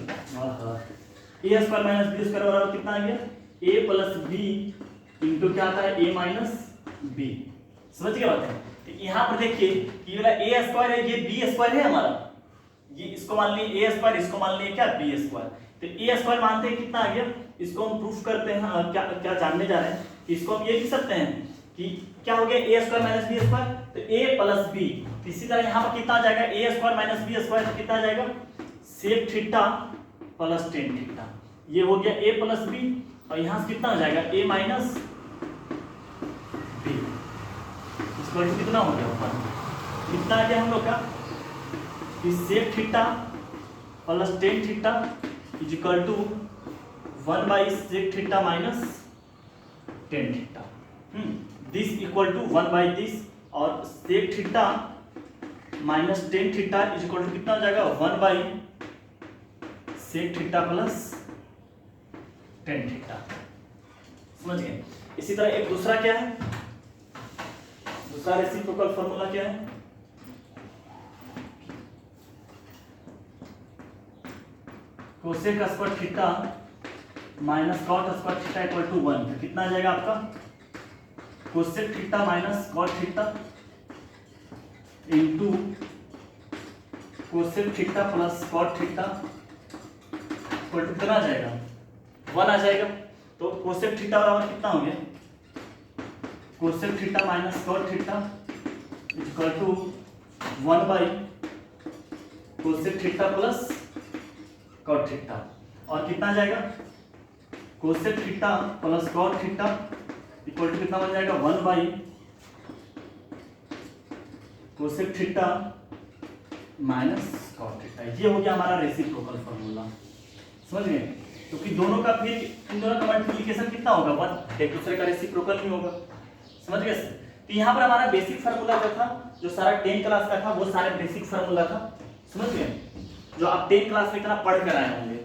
A square minus B square बराबर कितना आ गया, ए प्लस बी इंटू क्या आता है, ए माइनस बी। समझ गए बात है। तो यहाँ पर देखिए कि ये वाला ए स्क्वायर है, ये बी स्क्वायर है हमारा, ये इसको मान लिए ए स्क्वायर, इसको मान लिए क्या, बी स्क्वायर। तो ए स्क्वायर मानते हैं कितना आ गया, इसको हम प्रूफ करते हैं। क्या क्या जानने जा रहे हैं, इसको हम ये लिख सकते हैं कि क्या हो गया, ए स्क्वायर माइनस बी स्क्वायर, तो ए प्लस बी। इसी तरह यहाँ पर कितना आ जाएगा, A square minus B square, तो कितना आ जाएगा, sec theta plus tan theta. ये हो गया ए प्लस बी, और यहाँ से कितना हो जाएगा, ए माइनस बी। इसको कितना हो गया, 1। कितना आ गया हम लोग का, sec theta plus tan theta is equal to 1 by sec theta minus tan theta. This equal to 1 by this, और sec theta minus tan theta is equal to कितना हो जाएगा, 1 by sec theta plus tan theta. समझ गए। इसी तरह एक दूसरा क्या है, दूसरा रेसिप्रोकल फार्मूला क्या है, cosec square theta minus cot square theta equal to 1। तो कितना आ जाएगा आपका, cosec theta minus cot theta into cosec theta plus cot theta equal to कितना आ जाएगा, 1 आ जाएगा। तो कोसेक थीटा बराबर कितना हो गया, cosec theta minus cot theta equal to 1 by cosec theta plus cot theta, और कितना आ जाएगा, cosec theta plus cot theta equal to कितना बन जाएगा, 1 by cosec theta minus cot theta. ये हो गया हमारा रेसिप्रोकल फार्मूला। समझ गए। क्योंकि दोनों का फिर इन दोनों का मल्टीप्लिकेशन कितना होगा, 1, एक दूसरे का रेसिप्रोकल ही होगा। समझ गए। तो यहाँ पर हमारा बेसिक फार्मूला जो था, जो सारा 10 क्लास का था, वो सारे बेसिक फार्मूला था। समझ गए, जो आप 10 क्लास में इतना पढ़ कर आए होंगे।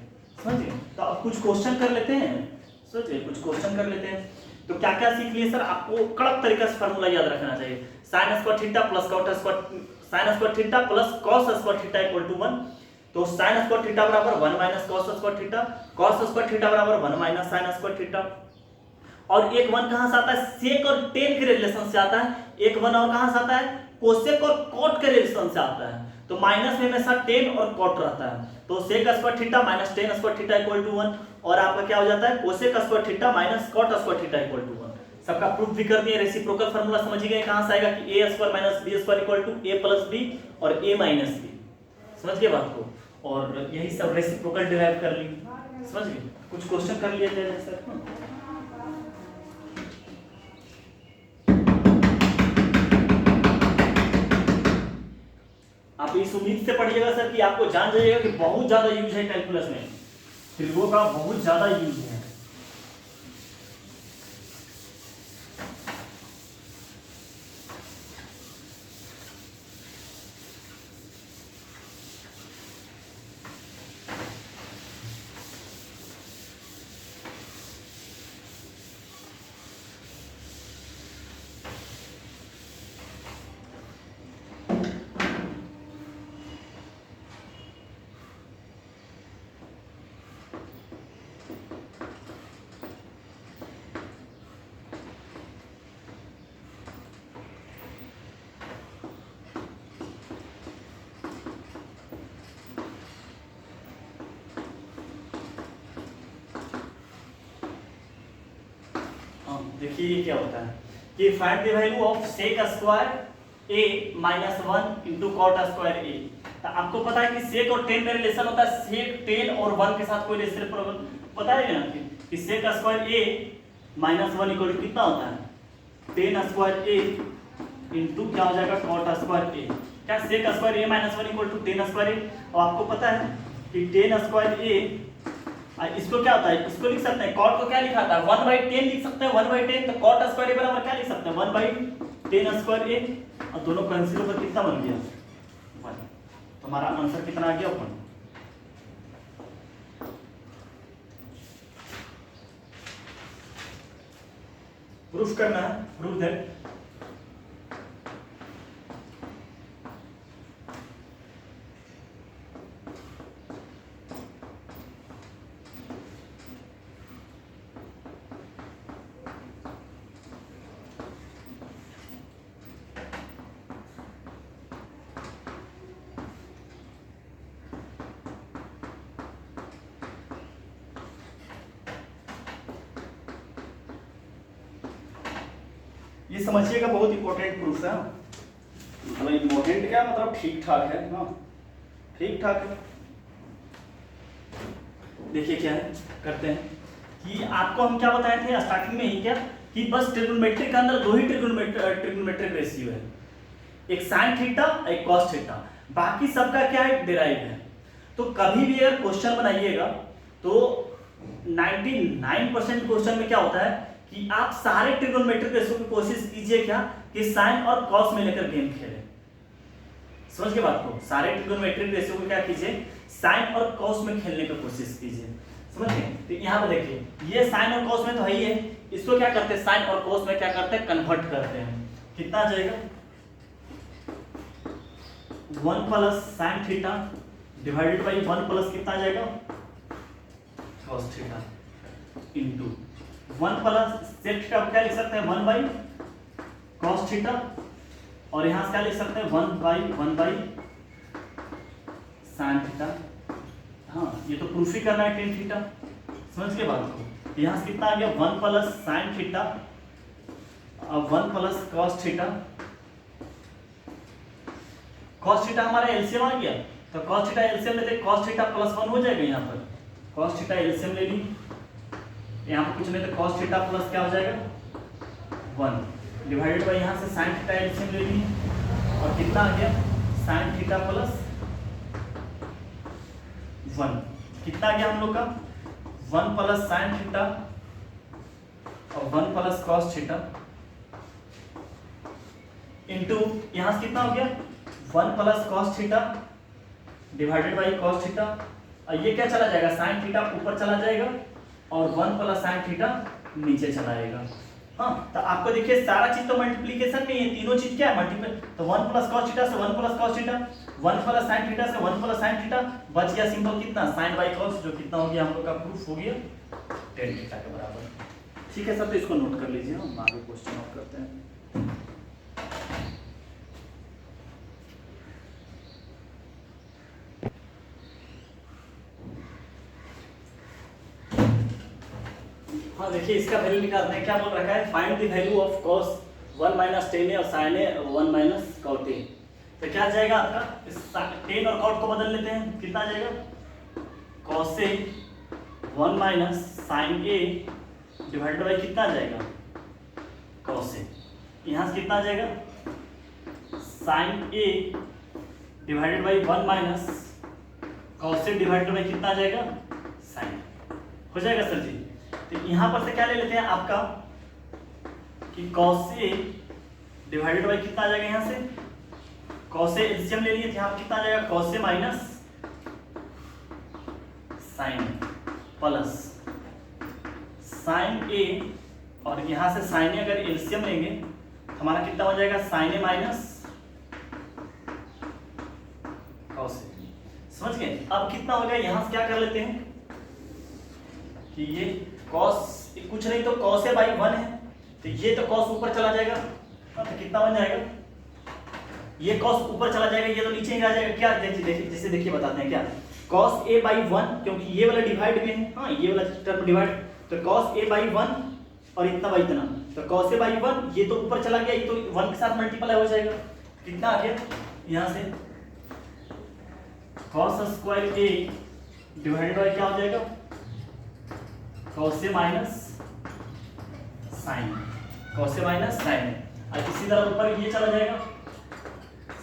समझिए। तो अब कुछ क्वेश्चन कर लेते हैं। सोचिए, कुछ क्वेश्चन कर लेते हैं। तो क्या क्या सीख लिए सर, आपको कड़क तरीके से फार्मूला याद रखना चाहिए। Sine square theta plus cot square, sine square theta plus cos square theta equal to 1। तो साइन स्क्वायर थीटा बराबर 1 minus cos square theta, cos square theta बराबर 1 माइनस साइन स्क्वायर थीटा। और एक 1 कहां से आता है, सेक और टेन के रिलेशन से आता है। एक 1 और कहां से आता है, कोसेक और कॉट के रिलेशन से आता है। तो माइनस में हमेशा टेन और कॉट रहता है। तो sec square theta minus tan square theta equal to 1, और आपका क्या हो जाता है, cosec square theta minus cot square theta equal to 1। सबका प्रूफ भी कर दिए। रेसिप्रोकल फार्मूला समझ गए कहां से आएगा कि A square minus B square equal to A plus B और ए माइनस बी। समझ गए बात को। और यही सब रेसिप्रोकल डिराइव कर ली। समझ गए। कुछ क्वेश्चन कर लिए जाए सर। आप इस उम्मीद से पढ़िएगा सर कि आपको जान जाइएगा कि बहुत ज्यादा यूज है कैलकुलस में, त्रिभुजों का बहुत ज्यादा यूज है। देखिए ये क्या होता है कि find the value of sec square A minus 1 into cot square A. तो आपको पता है कि सेक और टेन में रिलेशन होता है, सेक 10 और 1 के साथ कोई रिलेशन पता है ना कि sec square A minus 1 equal कितना होता है, 10 स्क्वायर ए इंटू क्या हो जाएगा कॉट स्क्वायर ए। क्या sec square A minus 1 equal to 10 square A. और आपको पता है कि 10 स्क्वायर ए, इसको क्या होता है, इसको लिख सकते हैं कॉट को क्या लिखा था 1/10 लिख सकते हैं 1/10। तो कॉट स्क्वायर ए बराबर क्या लिख सकते हैं 1/10 स्क्वायर ए, और दोनों कैंसिल होकर कितना बन गया 1। तो हमारा आंसर कितना आ गया 1। प्रूफ करना है, प्रूफ दैट ये समझिएगा, बहुत इंपॉर्टेंट प्रूफ है। मतलब इंपॉर्टेंट क्या मतलब ठीक ठाक है, हाँ ठीक ठाक है। देखिए क्या है करते हैं कि आपको हम क्या बताए थे स्टार्टिंग में ही क्या कि बस ट्रिग्नोमेट्री के अंदर 2 ही ट्रिग्नोमेट्रिक रेशियो है, एक साइन थीटा एक कॉस थीटा, बाकी सबका क्या है डेराइव है। तो कभी भी अगर क्वेश्चन बनाइएगा तो 99% क्वेश्चन में क्या होता है कि आप सारे ट्रिग्नोमेट्रिक रेशियो की कोशिश कीजिए क्या कि साइन और कॉस में लेकर गेम खेलें। समझ के बात को, सारे ट्रिग्नोमेट्रिक रेशियो को क्या कीजिए साइन और कॉस में खेलने की कोशिश कीजिए। समझ गए। तो यहाँ पे देखिए ये साइन और कॉस में तो है ही है, इसको क्या करते हैं साइन और कॉस में क्या करते हैं कन्वर्ट करते हैं। कितना आ जाएगा 1 plus sine theta divided by 1 plus कितना आ जाएगा cos theta into 1 plus sec theta क्या लिख सकते हैं 1 बाई कॉस थीटा, और यहाँ से क्या लिख सकते हैं 1 बाई साइन थीटा। हाँ ये तो प्रूफ ही करना है टेन थीटा। समझ के बात को, यहाँ से कितना आ गया 1 प्लस साइन थीटा और 1 plus cos theta. Cos theta हमारा एलसीएम आ गया, तो कॉस थीटा एलसीएम लेते कॉस थीटा प्लस 1 हो जाएगा। यहाँ पर कॉस थीटा एलसीएम ले ली, यहाँ पर कुछ नहीं तो कॉस थीटा प्लस क्या हो जाएगा 1 डिवाइडेड बाई यहाँ से साइन थीटा एलसीएम ले ली, और कितना आ गया साइन थीटा प्लस 1। कितना आ गया हम लोग का 1 प्लस साइन थीटा और 1 प्लस कॉस थीटा इंटू यहाँ से कितना हो गया 1 plus cos theta divided by cos theta, और ये क्या चला जाएगा साइन थीटा ऊपर चला जाएगा और 1 प्लस साइन थीटा नीचे चला जाएगा। हाँ तो आपको देखिए सारा चीज तो मल्टीप्लीकेशन में, ये तीनों चीज क्या है मल्टीपल। तो 1 प्लस कॉस थीटा से 1 plus cos theta, 1 plus sine theta से 1 प्लस साइन थीटा, बच गया सिंपल कितना साइन बाई कॉस, जो कितना हो गया हम लोग का प्रूफ हो गया tan थीटा के बराबर। ठीक है सर, तो इसको नोट कर लीजिए, हम आगे क्वेश्चन ऑफ करते हैं। हाँ देखिए इसका वैल्यू निकालते हैं, क्या बोल रखा है find the value of cos 1 minus tan A और sine A 1 minus cot A. तो क्या आ जाएगा आपका टेन और कॉट को बदल लेते हैं, कितना आ जाएगा cos A 1 minus sine A divided by कितना आ जाएगा cos ए, यहाँ से कितना आ जाएगा sine A divided by 1 minus cos A divided by कितना आ जाएगा साइन। हो जाएगा सर जी। तो यहाँ पर से क्या ले लेते हैं आपका कि कॉस ए डिवाइडेड बाई कितना आ जाएगा, यहाँ से कॉस ए एलसीएम ले लिए थे, यहाँ पर कितना आ जाएगा cos A minus sign plus sine A, और यहाँ से साइन ए अगर एलसीएम लेंगे हमारा कितना हो जाएगा sine A minus cos A. समझ गए। अब कितना हो गया, यहाँ से क्या कर लेते हैं कि ये कॉस कुछ नहीं तो कॉस ए बाई 1 है, तो ये तो कॉस ऊपर चला जाएगा, तो कितना बन जाएगा, ये कॉस ऊपर चला जाएगा, ये तो नीचे ही आ जाएगा। क्या देखिए जैसे देखिए बताते हैं क्या, कॉस ए बाई 1 क्योंकि ये वाला डिवाइड में है, हाँ ये वाला टर्म डिवाइड, तो कॉस ए बाई 1 और इतना बाई इतना, तो कॉस ए बाई 1 ये तो ऊपर चला गया, ये तो 1 के साथ मल्टीप्लाई हो जाएगा, कितना आ गया यहाँ से cos square A divided by क्या हो जाएगा cos A minus sign, cos A minus sign. और इसी तरह ऊपर ये चला जाएगा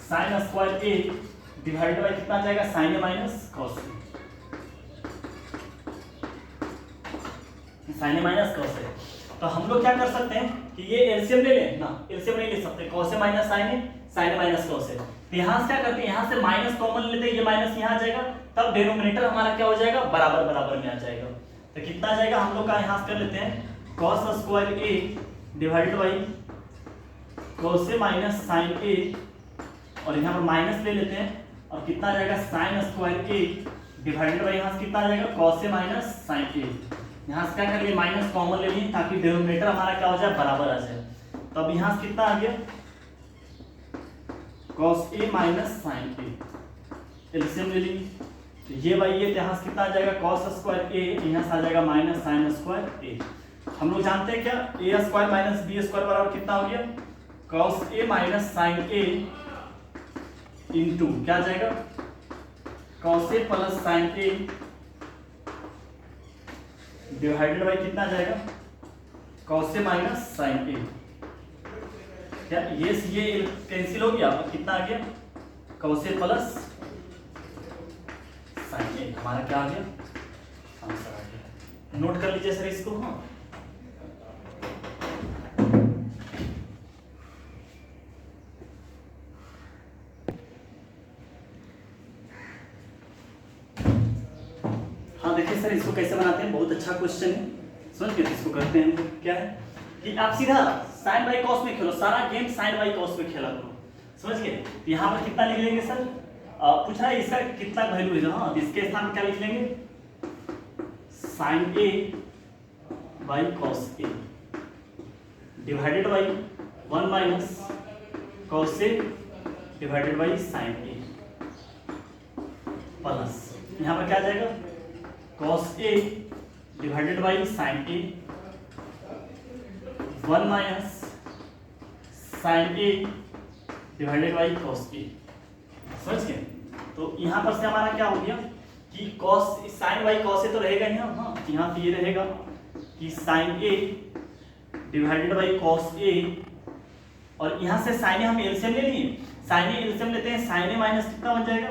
sine square A divided by कितना आ जाएगा sine A minus cos A, sign A minus cos A. तो हम लोग क्या कर सकते हैं कि ये एलसीएम ले लें ना, एलसीएम नहीं ले सकते, cos A minus sine A minus cos A. तो यहाँ से क्या करते हैं, यहाँ से माइनस कॉमन लेते हैं, ये माइनस यहाँ आ जाएगा, तब डिनोमिनेटर हमारा क्या हो जाएगा बराबर बराबर में आ जाएगा। तो कितना आ जाएगा हम लोग का यहाँ से कर लेते हैं cos square A divided by cos A minus sine A, और यहाँ पर माइनस ले लेते हैं, और कितना आ जाएगा sine square A divided by यहाँ से कितना आ जाएगा कॉस ए माइनस साइन ए। यहाँ से क्या कर लिए माइनस कॉमन ले लिए ताकि डिनोमिनेटर हमारा क्या हो जाए बराबर आ जाए। तो अब यहाँ से कितना आ गया cos a minus sine A, LCM ले ली, तो ये बाई ये यहाँ से कितना आ जाएगा cos स्क्वायर ए, यहाँ से आ जाएगा माइनस साइन स्क्वायर ए। हम लोग जानते हैं क्या a square minus B square बराबर कितना हो गया cos a minus sine A into क्या आ जाएगा cos a plus sine A divided by कितना आ जाएगा cos a minus sine A. क्या ये कैंसिल हो गया, कितना आ गया cos a प्लस साइन ए, हमारा क्या आ गया आंसर आ गया। नोट कर लीजिए सर इसको। हाँ देखिए सर इसको कैसे बनाते हैं, बहुत अच्छा क्वेश्चन है, समझ गए। इसको करते हैं हम क्या है कि आप सीधा साइन बाई कॉस में खेलो, सारा गेम साइन बाई कॉस में खेला करो, समझ गए। यहाँ पर कितना लिख लेंगे सर, पूछ रहा है इसका कितना वैल्यू है, हाँ इसके स्थान पर क्या लिख लेंगे sine A by cos A divided by 1 minus cos A divided by sine A, plus यहाँ पर क्या आ जाएगा cos A divided by sine A 1 minus sine A divided by cos A, समझ गए। तो यहाँ पर से हमारा क्या हो गया कि cos sine by cos A तो रहेगा ही, हाँ यहाँ पे ये रहेगा कि sine A divided by cos A, और यहाँ से साइन ए हम एलसीएम ले लिए, साइन ए एलसीएम लेते हैं, साइन ए माइनस कितना बन जाएगा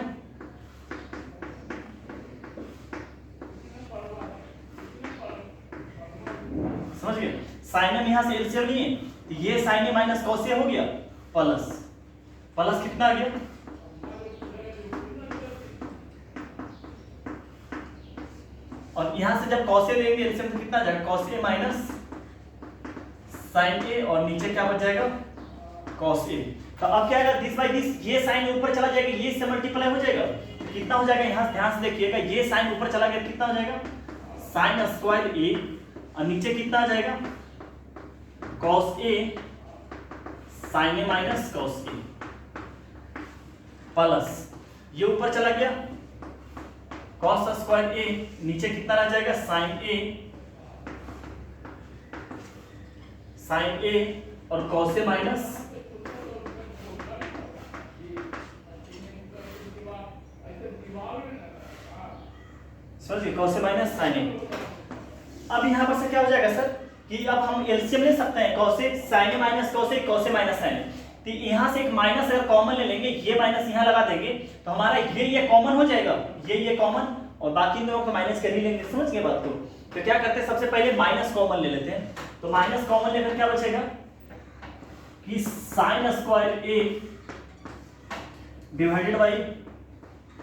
समझ गए। साइन ए यहाँ से एलसीएम लिए, तो ये साइन ए माइनस कॉस ए हो गया, प्लस प्लस कितना आ गया और यहाँ से जब कॉस ए लेंगे एलसीएम तो कितना आ जाएगा cos A minus sine A, और नीचे क्या बच जाएगा कॉस ए। तो अब क्या आएगा दिस बाई दिस, ये साइन ऊपर चला जाएगा, ये इससे मल्टीप्लाई हो जाएगा, तो कितना हो जाएगा यहाँ ध्यान से देखिएगा, ये साइन ऊपर चला गया कितना हो जाएगा साइन स्क्वायर ए, और नीचे कितना आ जाएगा cos A sign A minus cos A, plus ये ऊपर चला गया कॉस स्क्वायर ए, नीचे कितना रह जाएगा साइन ए और कॉस ए माइनस समझिए कॉस ए माइनस साइन ए। अब यहां पर से क्या हो जाएगा सर कि अब हम एलसीएम ले सकते हैं, cos A sign A minus cos A, cos A minus sine ए। तो कि यहाँ से एक माइनस अगर कॉमन ले लेंगे, ये माइनस यहाँ लगा देंगे तो हमारा ये कॉमन हो जाएगा, ये कॉमन, और बाकी दोनों को माइनस कर ही लेंगे। समझ गए बात को? तो क्या करते हैं, सबसे पहले माइनस कॉमन ले लेते हैं। तो माइनस कॉमन लेकर क्या बचेगा कि sine square A divided by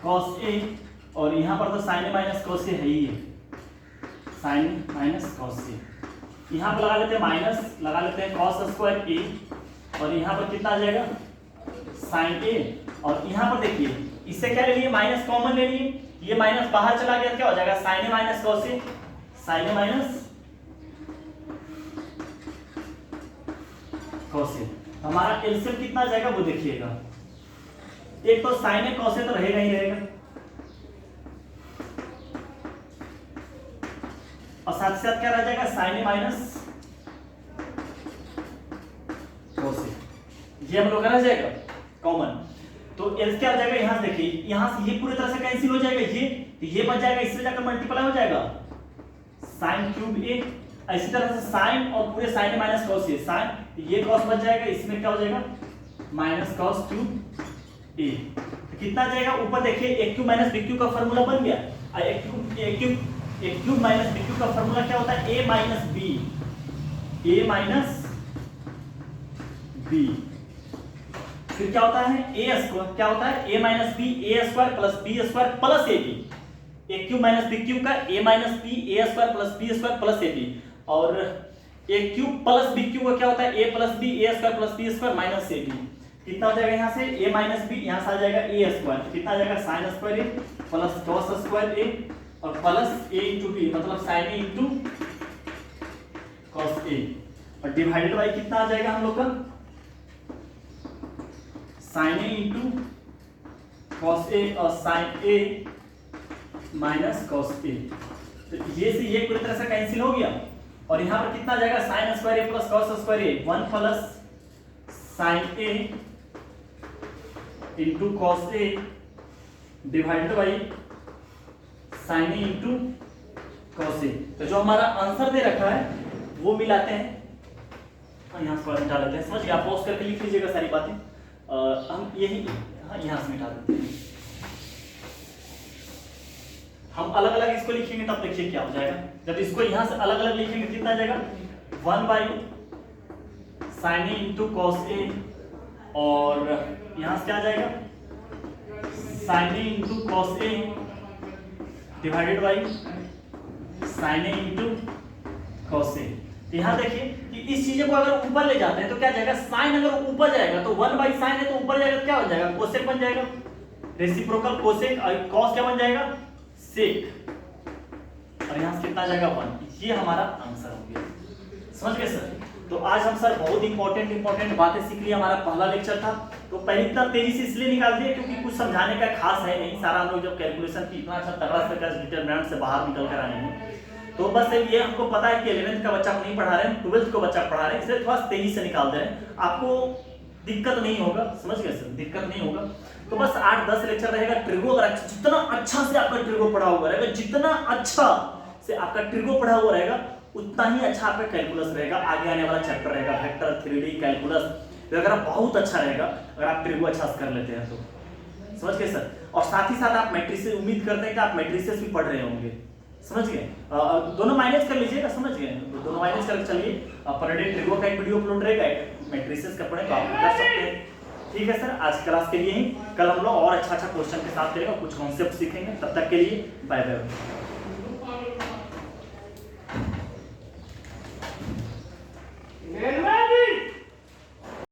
cos A, और यहाँ पर तो sine A minus cos A है ही है, साइन माइनस कॉस ए। यहाँ पर लगा लेते हैं माइनस, लगा लेते हैं कॉस स्क्वायर ए, और यहाँ पर कितना आ जाएगा साइन ए, और यहाँ पर देखिए इससे क्या ले लिए, माइनस कॉमन ले लिए, ये माइनस बाहर चला गया, क्या हो जाएगा sine A minus cos A, sign A minus cos ए। हमारा एलसीएम कितना आ जाएगा वो देखिएगा, एक तो साइन ए कॉस ए तो रहेगा ही रहेगा, और साथ साथ क्या रह जाएगा साइन ए माइनस कॉस ए, ये हम लोग का रह जाएगा कॉमन। तो एल क्या हो जाएगा, यहां से देखिए, यहां से ये पूरी तरह से कैंसिल हो जाएगा, ये बच जाएगा, इससे जाकर मल्टीप्लाई हो जाएगा साइन क्यूब ए, इसी तरह से साइन और पूरे sign A minus cos A, sign ये कॉस बच जाएगा, इसमें क्या हो जाएगा माइनस कॉस क्यूब ए। तो कितना जाएगा ऊपर देखिए, A cube minus B cube का फार्मूला बन गया, और A cube minus B cube का फार्मूला क्या होता है, A minus B, A minus B, फिर क्या होता है ए स्क्वायर, क्या होता है A minus B, A square plus B square plus A B, A cube minus B cube का A minus B, A square plus B square plus A B, और A cube plus B cube का क्या होता है A plus B, A square plus B square minus A B. कितना हो जाएगा यहाँ से ए माइनस बी, यहाँ से आ जाएगा ए स्क्वायर, कितना आ जाएगा sine square A plus cos square A, और प्लस ए इंटू बी, मतलब sign A into cos A, और डिवाइडेड बाई कितना आ जाएगा हम लोग का sign A into cos A, और sine A minus cos A. तो ये से ये पूरी तरह से कैंसिल हो गया, और यहाँ पर कितना आ जाएगा sine square A plus cos square A, 1 plus sine A into cos A divided by sine A into cos A. तो जो हमारा आंसर दे रखा है वो मिलाते हैं, यहाँ से मिटा लेते हैं, समझ गए? आप पॉज करके लिख लीजिएगा सारी बातें, हम यही यहाँ से मिटा देते हैं, हम अलग अलग इसको लिखेंगे तब देखिए क्या हो जाएगा। जब इसको यहाँ से अलग अलग लिखेंगे कितना आ जाएगा 1 by sine A into cos A, और यहाँ से क्या आ जाएगा sine A into cos A divided by sine A into cos A. यहाँ देखिए कि इस चीज को अगर ऊपर ले जाते हैं तो क्या जाएगा, साइन अगर ऊपर जाएगा तो 1 बाई साइन है तो ऊपर जाएगा, क्या बन जाएगा कोसेक बन जाएगा, रेसिप्रोकल कोसेक, और कॉस क्या बन जाएगा सेक, और यहाँ से कितना आ जाएगा 1। ये हमारा आंसर हो गया, समझ गए सर? तो आज हम सर बहुत इंपॉर्टेंट बातें सीख लिए, हमारा पहला लेक्चर था। तो पहले इतना तेजी से इसलिए निकाल दिया क्योंकि कुछ समझाने का खास है नहीं, सारा हम लोग जब कैलकुलेशन की इतना अच्छा तगड़ा से डिटरमिनेंट से बाहर निकल कर आए हैं, तो बस ये हमको पता है कि 11th का बच्चा को नहीं पढ़ा रहे हैं, 12th को बच्चा पढ़ा रहे हैं, इसलिए थोड़ा तेजी से निकाल दे रहे हैं, आपको दिक्कत नहीं होगा, समझ गए सर? दिक्कत नहीं होगा। तो बस 8-10 लेक्चर रहेगा ट्रिगो, अगर जितना अच्छा से आपका ट्रिगो पढ़ा हुआ रहेगा, जितना अच्छा से आपका ट्रिगो पढ़ा हुआ रहेगा उतना ही अच्छा आपका कैलकुलस रहेगा, आगे आने वाला चैप्टर रहेगा वेक्टर, 3D कैलकुलस वगैरह बहुत अच्छा रहेगा अगर आप ट्रिगो अच्छा से कर लेते हैं तो, समझ गए सर? और साथ ही साथ आप मैट्रिसेस, उम्मीद करते हैं कि आप मैट्रिसेस भी पढ़ रहे होंगे, समझ गए? दोनों माइनस कर लीजिएगा, समझ गए? दोनों माइनस करके चलिए, पर डे ट्रिगो का एक वीडियो अपलोड रहेगा, मैट्रिसेस का पढ़े तो आप कर सकते हैं। ठीक है सर, आज क्लास के लिए ही, कल हम लोग और अच्छा क्वेश्चन के साथ करेंगे, कुछ कॉन्सेप्ट सीखेंगे, तब तक के लिए बाय बाय।